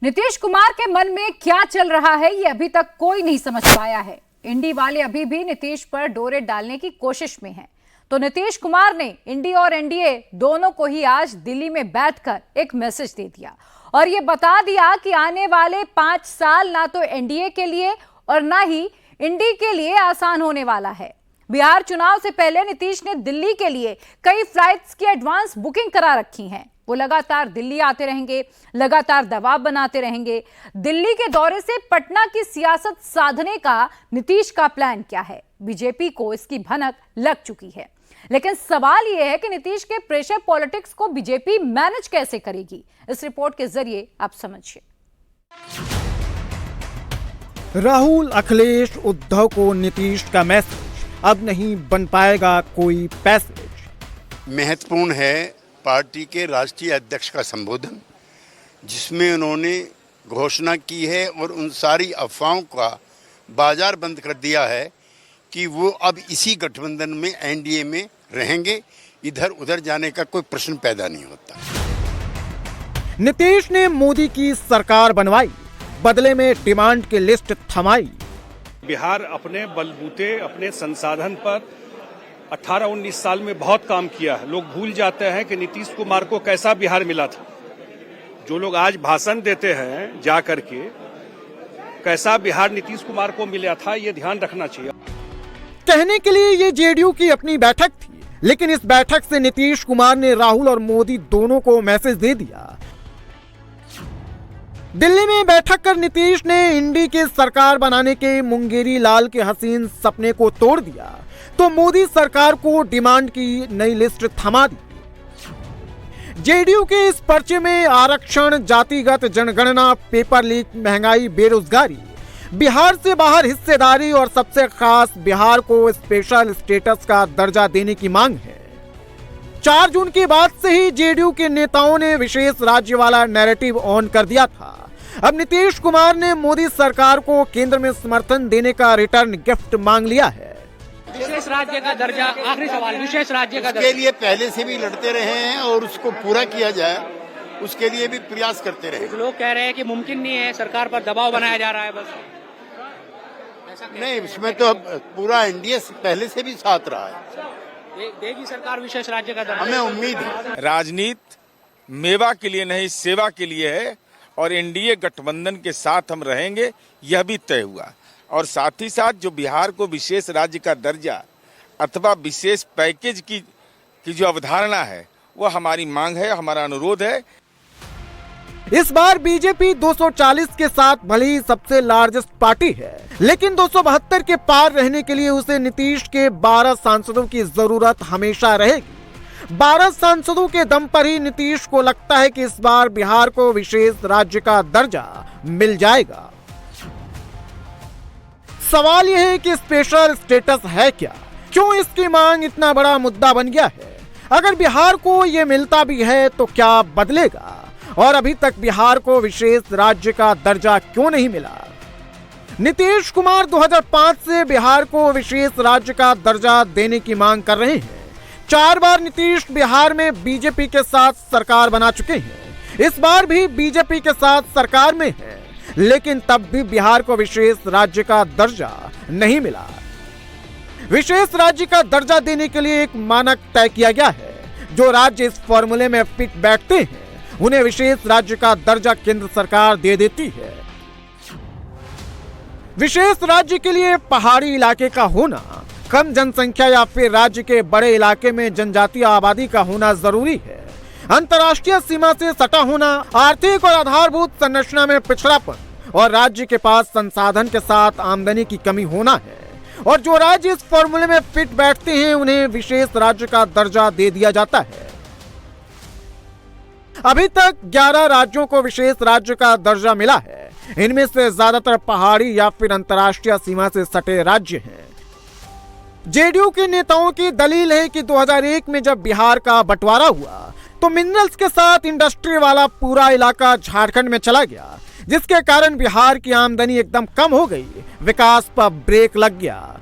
नीतीश कुमार के मन में क्या चल रहा है ये अभी तक कोई नहीं समझ पाया है। इंडी वाले अभी भी नीतीश पर डोरे डालने की कोशिश में हैं। तो नीतीश कुमार ने इंडी और एनडीए दोनों को ही आज दिल्ली में बैठकर एक मैसेज दे दिया और ये बता दिया कि आने वाले 5 साल ना तो एनडीए के लिए और ना ही इंडी के लिए आसान होने वाला है। बिहार चुनाव से पहले नीतीश ने दिल्ली के लिए कई फ्लाइट्स की एडवांस बुकिंग करा रखी हैं। वो लगातार दिल्ली आते रहेंगे, लगातार दबाव बनाते रहेंगे। दिल्ली के दौरे से पटना की सियासत साधने का नीतीश का प्लान क्या है? बीजेपी को इसकी भनक लग चुकी है, लेकिन सवाल यह है कि नीतीश के प्रेशर पॉलिटिक्स को बीजेपी मैनेज कैसे करेगी? इस रिपोर्ट के जरिए आप समझिए। राहुल, अखिलेश, उद्धव को नीतीश का मैसेज अब नहीं बन पाएगा कोई पैसेज। महत्वपूर्ण है पार्टी के राष्ट्रीय अध्यक्ष का संबोधन, जिसमें उन्होंने घोषणा की है और उन सारी अफवाहों का बाजार बंद कर दिया है कि वो अब इसी गठबंधन में एनडीए में रहेंगे। इधर उधर जाने का कोई प्रश्न पैदा नहीं होता। नीतीश ने मोदी की सरकार बनवाई, बदले में डिमांड की लिस्ट थमाई। बिहार अपने बलबूते, अपने संसाधन पर 18-19 साल में बहुत काम किया है। लोग भूल जाते हैं कि नीतीश कुमार को कैसा बिहार मिला था। जो लोग आज भाषण देते हैं जा करके, कैसा बिहार नीतीश कुमार को मिला था, ये ध्यान रखना चाहिए। कहने के लिए ये जेडीयू की अपनी बैठक थी, लेकिन इस बैठक से नीतीश कुमार ने राहुल और मोदी दोनों को मैसेज दे दिया। दिल्ली में बैठक कर नीतीश ने इंडी की सरकार बनाने के मुंगेरी लाल के हसीन सपने को तोड़ दिया, तो मोदी सरकार को डिमांड की नई लिस्ट थमा दी। जेडीयू के इस पर्चे में आरक्षण, जातिगत जनगणना, पेपर लीक, महंगाई, बेरोजगारी, बिहार से बाहर हिस्सेदारी और सबसे खास बिहार को स्पेशल स्टेटस का दर्जा देने की मांग है। 4 जून के बाद से ही जेडीयू के नेताओं ने विशेष राज्य वाला नैरेटिव ऑन कर दिया था। अब नीतीश कुमार ने मोदी सरकार को केंद्र में समर्थन देने का रिटर्न गिफ्ट मांग लिया है। विशेष राज्य का दर्जा, आखिरी सवाल, विशेष राज्य का दर्जा के लिए पहले से भी लड़ते रहे हैं और उसको पूरा किया जाए, उसके लिए भी प्रयास करते रहे। लोग कह रहे हैं कि मुमकिन नहीं है, सरकार पर दबाव बनाया जा रहा है। बस नहीं, इसमें तो पूरा एनडीए पहले से भी साथ रहा है। देगी सरकार विशेष राज्य का दर्जा? हमें उम्मीद है। राजनीति मेवा के लिए नहीं, सेवा के लिए है और एनडीए गठबंधन के साथ हम रहेंगे, यह भी तय हुआ। और साथ ही साथ जो बिहार को विशेष राज्य का दर्जा अथवा विशेष पैकेज की जो अवधारणा है, वो हमारी मांग है, हमारा अनुरोध है। इस बार बीजेपी 240 के साथ भले ही सबसे लार्जेस्ट पार्टी है, लेकिन 272 के पार रहने के लिए उसे नीतीश के 12 सांसदों की जरूरत हमेशा रहेगी। 12 सांसदों के दम पर ही नीतीश को लगता है कि इस बार बिहार को विशेष राज्य का दर्जा मिल जाएगा। सवाल यह है कि स्पेशल स्टेटस है क्या? क्यों इसकी मांग इतना बड़ा मुद्दा बन गया है? अगर बिहार को यह मिलता भी है तो क्या बदलेगा? और अभी तक बिहार को विशेष राज्य का दर्जा क्यों नहीं मिला? नीतीश कुमार 2005 से बिहार को विशेष राज्य का दर्जा देने की मांग कर रहे हैं। 4 बार नीतीश बिहार में बीजेपी के साथ सरकार बना चुके हैं। इस बार भी बीजेपी के साथ सरकार में है, लेकिन तब भी बिहार को विशेष राज्य का दर्जा नहीं मिला। विशेष राज्य का दर्जा देने के लिए एक मानक तय किया गया है। जो राज्य इस फॉर्मूले में फिट बैठते हैं, उन्हें विशेष राज्य का दर्जा केंद्र सरकार दे देती है। विशेष राज्य के लिए पहाड़ी इलाके का होना, कम जनसंख्या या फिर राज्य के बड़े इलाके में जनजातीय आबादी का होना जरूरी है। अंतर्राष्ट्रीय सीमा से सटा होना, आर्थिक और आधारभूत संरचना में पिछड़ापन और राज्य के पास संसाधन के साथ आमदनी की कमी होना है। और जो राज्य इस फॉर्मूले में फिट बैठते हैं, उन्हें विशेष राज्य का दर्जा दे दिया जाता है। अभी तक 11 राज्यों को विशेष राज्य का दर्जा मिला है। इनमें से ज्यादातर पहाड़ी या फिर अंतर्राष्ट्रीय सीमा से सटे राज्य हैं। जेडीयू के नेताओं की दलील है कि 2001 में जब बिहार का बंटवारा हुआ तो मिनरल्स के साथ इंडस्ट्री वाला पूरा इलाका झारखंड में चला गया, जिसके कारण बिहार की आमदनी एकदम कम हो गई, विकास पर ब्रेक लग गया।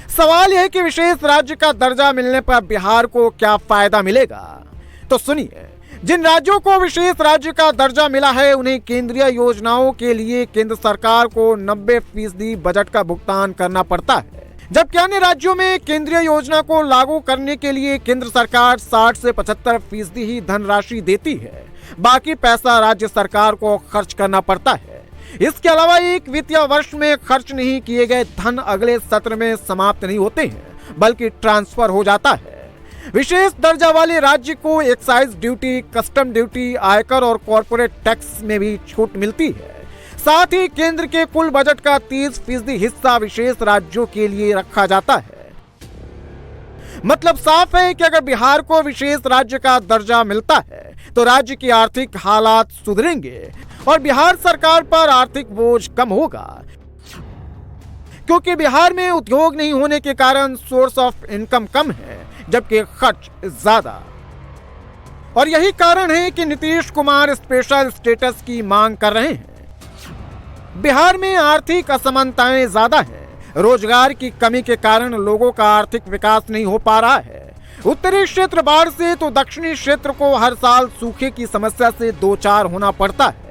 सवाल यह है कि विशेष राज्य का दर्जा मिलने पर बिहार को क्या फायदा मिलेगा? तो सुनिए, जिन राज्यों को विशेष राज्य का दर्जा मिला है उन्हें केंद्रीय योजनाओं के लिए केंद्र सरकार को 90% बजट का भुगतान करना पड़ता है, जबकि अन्य राज्यों में केंद्रीय योजना को लागू करने के लिए केंद्र सरकार 60 से 75% ही धनराशि देती है, बाकी पैसा राज्य सरकार को खर्च करना पड़ता है। इसके अलावा एक वित्तीय वर्ष में खर्च नहीं किए गए धन अगले सत्र में समाप्त नहीं होते हैं, बल्कि ट्रांसफर हो जाता है। विशेष दर्जा वाले राज्य को एक्साइज ड्यूटी, कस्टम ड्यूटी, आयकर और कॉर्पोरेट टैक्स में भी छूट मिलती है। साथ ही केंद्र के कुल बजट का 30% हिस्सा विशेष राज्यों के लिए रखा जाता है। मतलब साफ है कि अगर बिहार को विशेष राज्य का दर्जा मिलता है तो राज्य की आर्थिक हालात सुधरेंगे और बिहार सरकार पर आर्थिक बोझ कम होगा, क्योंकि बिहार में उद्योग नहीं होने के कारण सोर्स ऑफ इनकम कम है, जबकि खर्च ज्यादा। और यही कारण है कि नीतीश कुमार स्पेशल स्टेटस की मांग कर रहे हैं। बिहार में आर्थिक असमानताएं ज्यादा हैं, रोजगार की कमी के कारण लोगों का आर्थिक विकास नहीं हो पा रहा है। उत्तरी क्षेत्र बाढ़ से तो दक्षिणी क्षेत्र को हर साल सूखे की समस्या से दो चार होना पड़ता है।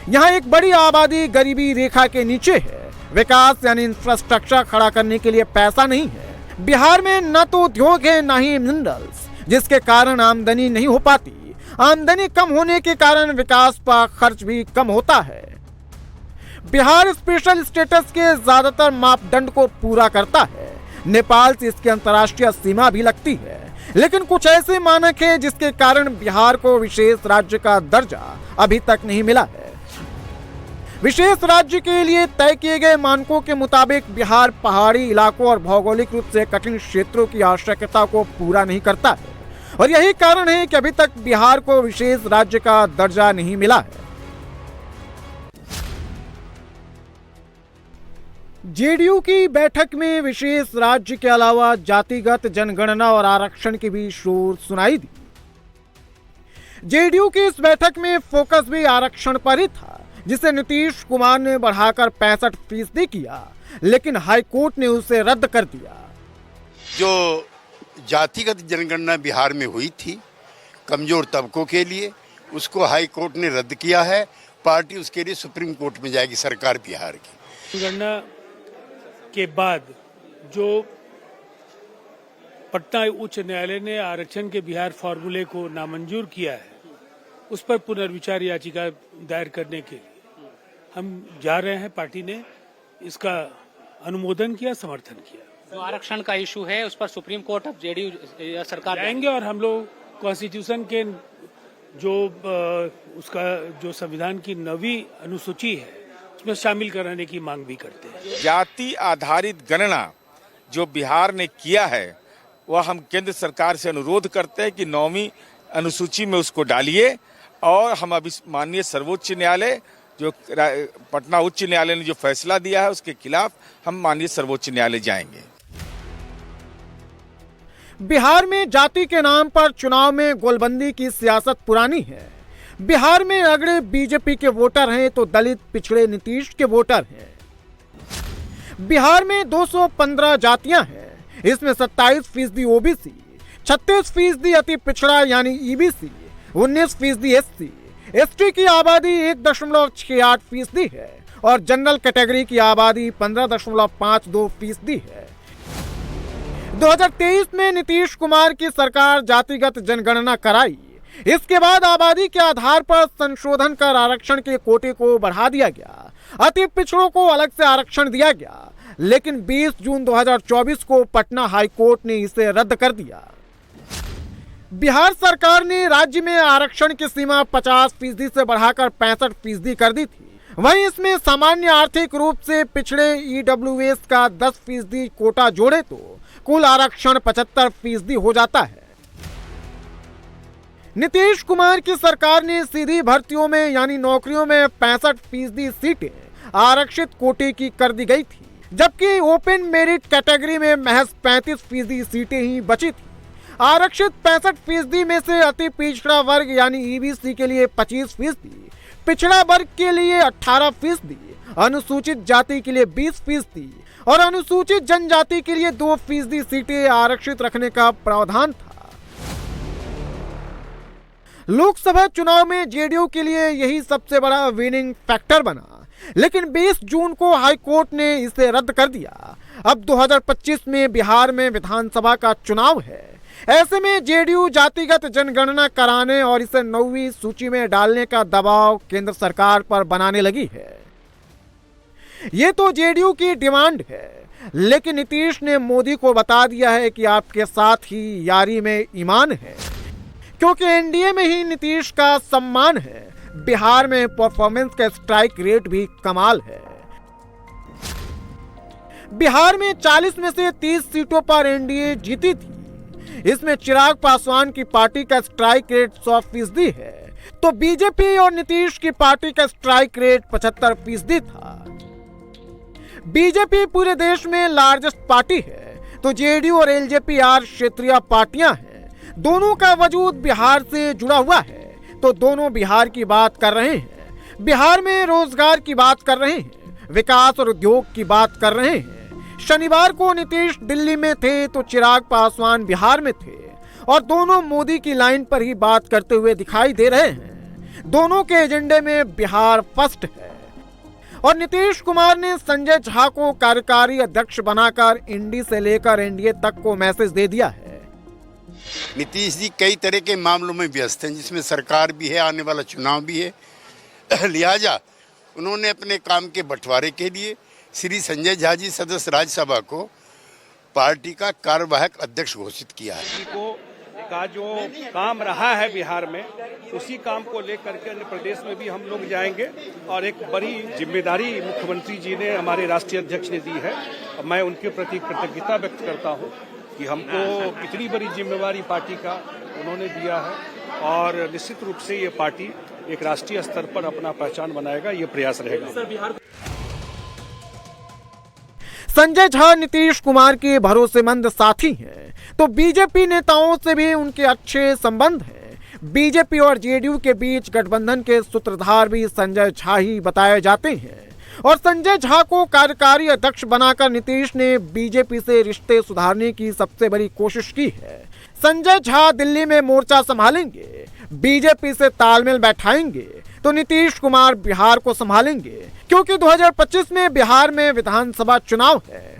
यहाँ एक बड़ी आबादी गरीबी रेखा के नीचे है। विकास यानी इंफ्रास्ट्रक्चर खड़ा करने के लिए पैसा नहीं है। बिहार में न तो उद्योग है न ही मिनरल्स, जिसके कारण आमदनी नहीं हो पाती। आमदनी कम होने के कारण विकास पर खर्च भी कम होता है। बिहार स्पेशल स्टेटस के ज्यादातर मापदंड को पूरा करता है। नेपाल से इसकी अंतर्राष्ट्रीय सीमा भी लगती है, लेकिन कुछ ऐसे मानक है जिसके कारण बिहार को विशेष राज्य का दर्जा अभी तक नहीं मिला है। विशेष राज्य के लिए तय किए गए मानकों के मुताबिक बिहार पहाड़ी इलाकों और भौगोलिक रूप से कठिन क्षेत्रों की आवश्यकता को पूरा नहीं करता है, और यही कारण है कि अभी तक बिहार को विशेष राज्य का दर्जा नहीं मिला है। जेडीयू की बैठक में विशेष राज्य के अलावा जातिगत जनगणना और आरक्षण की भी शोर सुनाई दी। जेडीयू की इस बैठक में फोकस भी आरक्षण पर ही था, जिसे नीतीश कुमार ने बढ़ाकर 65% किया, लेकिन हाईकोर्ट ने उसे रद्द कर दिया। जो जातिगत जनगणना बिहार में हुई थी कमजोर तबकों के लिए, उसको हाईकोर्ट ने रद्द किया है। पार्टी उसके लिए सुप्रीम कोर्ट में जाएगी, सरकार बिहार की। जनगणना के बाद जो पटना उच्च न्यायालय ने आरक्षण के बिहार फॉर्मूले को नामंजूर किया है, उस पर पुनर्विचार याचिका दायर करने के लिए हम जा रहे हैं। पार्टी ने इसका अनुमोदन किया, समर्थन किया। जो आरक्षण का इशू है उस पर सुप्रीम कोर्ट अब जेडीयू सरकार जाएंगे और हम लोग कॉन्स्टिट्यूशन के जो उसका जो संविधान की 9वीं अनुसूची है उसमें शामिल कराने की मांग भी करते हैं। जाति आधारित गणना जो बिहार ने किया है वह हम केंद्र सरकार से अनुरोध करते हैं कि 9वीं अनुसूची में उसको डालिए, और हम अभी माननीय सर्वोच्च न्यायालय जो पटना उच्च न्यायालय ने जो फैसला दिया है उसके खिलाफ हम माननीय सर्वोच्च न्यायालय जाएंगे। बिहार में जाति के नाम पर चुनाव में गोलबंदी की सियासत पुरानी है। बिहार में अगड़े बीजेपी के वोटर हैं तो दलित पिछड़े नीतीश के वोटर हैं। बिहार में 215 जातियां हैं, इसमें 27% ओबीसी, 36% अति पिछड़ा यानी ईबीसी, 19% एससी, एसटी की आबादी 1.68% है और जनरल कैटेगरी की आबादी 15.52% है। 2023 में नीतीश कुमार की सरकार जातिगत जनगणना कराई। इसके बाद आबादी के आधार पर संशोधन कर आरक्षण के कोटे को बढ़ा दिया गया। अति पिछड़ों को अलग से आरक्षण दिया गया, लेकिन 20 जून 2024 को पटना हाईकोर्ट ने इसे रद्द कर दिया। बिहार सरकार ने राज्य में आरक्षण की सीमा 50% से बढ़ाकर 65% कर दी थी। वहीं इसमें सामान्य आर्थिक रूप से पिछड़े ईडब्ल्यूएस का 10% कोटा जोड़े तो कुल आरक्षण 75% हो जाता है। नीतीश कुमार की सरकार ने सीधी भर्तियों में यानी नौकरियों में 65% सीटें आरक्षित कोटे की कर दी गई थी, जबकि ओपन मेरिट कैटेगरी में महज 35% सीटें ही बची थी। आरक्षित 65% में से अति पिछड़ा वर्ग यानी ईबीसी के लिए 25%, पिछड़ा वर्ग के लिए 18%, अनुसूचित जाति के लिए 20% और अनुसूचित जनजाति के लिए 2% सीटें आरक्षित रखने का प्रावधान था। लोकसभा चुनाव में जेडीयू के लिए यही सबसे बड़ा विनिंग फैक्टर बना, लेकिन 20 जून को हाईकोर्ट ने इसे रद्द कर दिया। अब 2025 में बिहार में विधानसभा का चुनाव है। ऐसे में जेडीयू जातिगत जनगणना कराने और इसे 9वीं सूची में डालने का दबाव केंद्र सरकार पर बनाने लगी है। ये तो जेडीयू की डिमांड है, लेकिन नीतीश ने मोदी को बता दिया है कि आपके साथ ही यारी में ईमान है, क्योंकि एनडीए में ही नीतीश का सम्मान है। बिहार में परफॉर्मेंस का स्ट्राइक रेट भी कमाल है। बिहार में 40 में से 30 सीटों पर एनडीए जीती थी। इसमें चिराग पासवान की पार्टी का स्ट्राइक रेट 100% है, तो बीजेपी और नीतीश की पार्टी का स्ट्राइक रेट 75% था। बीजेपी पूरे देश में लार्जेस्ट पार्टी है, तो जेडीयू और एलजेपी आर क्षेत्रीय पार्टियां हैं। दोनों का वजूद बिहार से जुड़ा हुआ है, तो दोनों बिहार की बात कर रहे हैं। बिहार में रोजगार की बात कर रहे हैं, विकास और उद्योग की बात कर रहे हैं। शनिवार को नीतीश दिल्ली में थे तो चिराग पासवान बिहार में थे, और दोनों मोदी की लाइन पर ही बात करते हुए दिखाई दे रहे हैं। दोनों के एजेंडे में बिहार फर्स्ट है। और नीतीश कुमार ने संजय झा को कार्यकारी अध्यक्ष बनाकर इंडी से लेकर एनडीए तक को मैसेज दे दिया है। नीतीश जी कई तरह के मामलों में व्यस्त हैं, जिसमें सरकार भी है, आने वाला चुनाव भी है। लिहाजा उन्होंने अपने काम के बंटवारे के लिए श्री संजय झा जी सदस्य राज्यसभा को पार्टी का कार्यवाहक अध्यक्ष घोषित किया है। का जो काम रहा है बिहार में, उसी काम को लेकर के अन्य प्रदेश में भी हम लोग जाएंगे, और एक बड़ी जिम्मेदारी मुख्यमंत्री जी ने हमारे राष्ट्रीय अध्यक्ष ने दी है। मैं उनके प्रति कृतज्ञता व्यक्त करता हूं कि हमको इतनी बड़ी जिम्मेवारी पार्टी का उन्होंने दिया है, और निश्चित रूप से ये पार्टी एक राष्ट्रीय स्तर पर अपना पहचान बनाएगा, ये प्रयास रहेगा। संजय झा नीतीश कुमार के भरोसेमंद साथी हैं, तो बीजेपी नेताओं से भी उनके अच्छे संबंध हैं। बीजेपी और जेडीयू के बीच गठबंधन के सूत्रधार भी संजय झा ही बताए जाते हैं, और संजय झा को कार्यकारी अध्यक्ष बनाकर नीतीश ने बीजेपी से रिश्ते सुधारने की सबसे बड़ी कोशिश की है। संजय झा दिल्ली में मोर्चा संभालेंगे, बीजेपी से तालमेल बैठाएंगे, तो नीतीश कुमार बिहार को संभालेंगे, क्योंकि 2025 में बिहार में विधानसभा चुनाव है।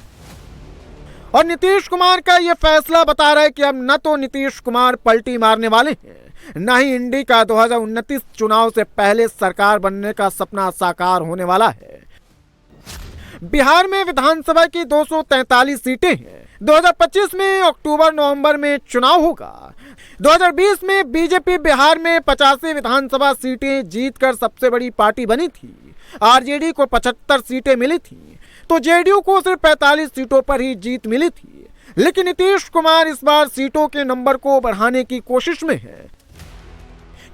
और नीतीश कुमार का यह फैसला बता रहा है कि अब न तो नीतीश कुमार पलटी मारने वाले हैं, न ही इंडी का 2029 चुनाव से पहले सरकार बनने का सपना साकार होने वाला है। बिहार में विधानसभा की 243 सीटें हैं। 2025 में अक्टूबर-नवंबर में चुनाव होगा। 2020 में बीजेपी बिहार में 85 विधानसभा सीटें जीतकर सबसे बड़ी पार्टी बनी थी। आरजेडी को 75 सीटें मिली थी, तो जेडीयू को सिर्फ 45 सीटों पर ही जीत मिली थी। लेकिन नीतीश कुमार इस बार सीटों के नंबर को बढ़ाने की कोशिश में है,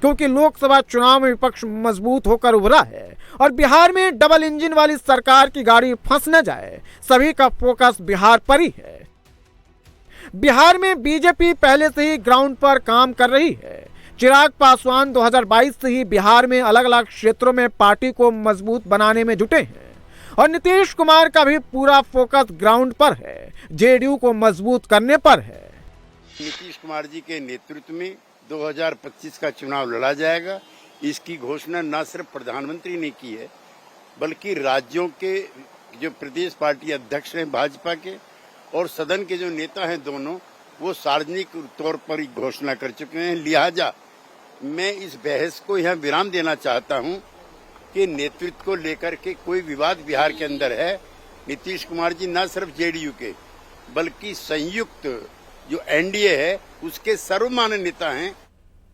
क्योंकि लोकसभा चुनाव में विपक्ष मजबूत होकर उभरा है, और बिहार में डबल इंजन वाली सरकार की गाड़ी फंस न जाए, सभी का फोकस बिहार पर ही है। बिहार में बीजेपी पहले से ही ग्राउंड पर काम कर रही है। चिराग पासवान 2022 से ही बिहार में अलग अलग क्षेत्रों में पार्टी को मजबूत बनाने में जुटे हैं, और नीतीश कुमार का भी पूरा फोकस ग्राउंड पर है, जेडीयू को मजबूत करने पर है। नीतीश कुमार जी के नेतृत्व में 2025 का चुनाव लड़ा जाएगा। इसकी घोषणा न सिर्फ प्रधानमंत्री ने की है, बल्कि राज्यों के जो प्रदेश पार्टी अध्यक्ष हैं भाजपा के, और सदन के जो नेता हैं दोनों, वो सार्वजनिक तौर पर ही घोषणा कर चुके हैं। लिहाजा मैं इस बहस को यहाँ विराम देना चाहता हूँ कि नेतृत्व को लेकर के कोई विवाद बिहार के अंदर है। नीतीश कुमार जी न सिर्फ जेडीयू के, बल्कि संयुक्त जो एनडीए है उसके सर्वमान्य नेता हैं।